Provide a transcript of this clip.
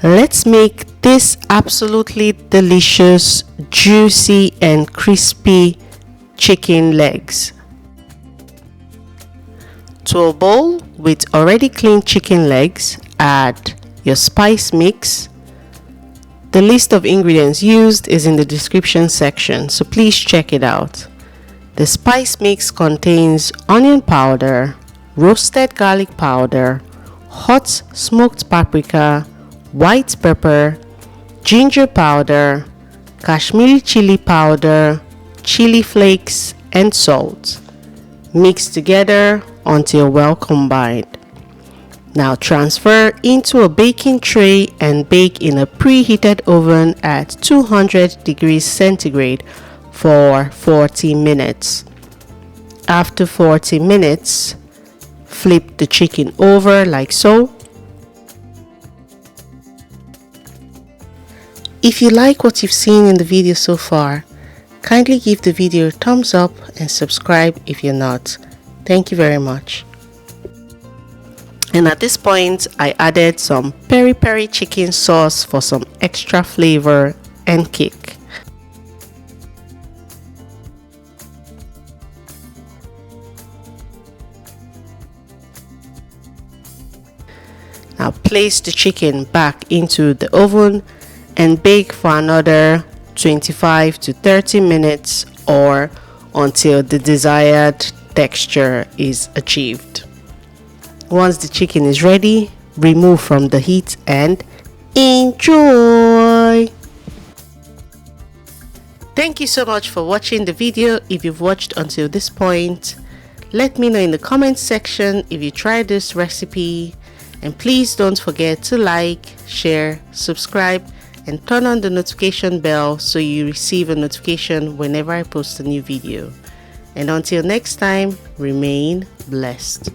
Let's make this absolutely delicious, juicy and crispy chicken legs. To a bowl with already cleaned chicken legs, add your spice mix. The list of ingredients used is in the description section, so please check it out. The spice mix contains onion powder, roasted garlic powder, hot smoked paprika, white pepper, ginger powder, Kashmiri chili powder, chili flakes, and salt. Mix together until well combined. Now transfer into a baking tray and bake in a preheated oven at 200 degrees centigrade for 40 minutes. After 40 minutes, flip the chicken over like so. If you like what you've seen in the video so far, kindly give the video a thumbs up and subscribe if you're not. Thank you very much. And at this point, I added some peri chicken sauce for some extra flavor and kick. Now place the chicken back into the oven and bake for another 25 to 30 minutes or until the desired texture is achieved. Once the chicken is ready, remove from the heat and enjoy! Thank you so much for watching the video. If you've watched until this point, let me know in the comments section if you tried this recipe, and please don't forget to like, share, subscribe and turn on the notification bell so you receive a notification whenever I post a new video. And until next time, remain blessed.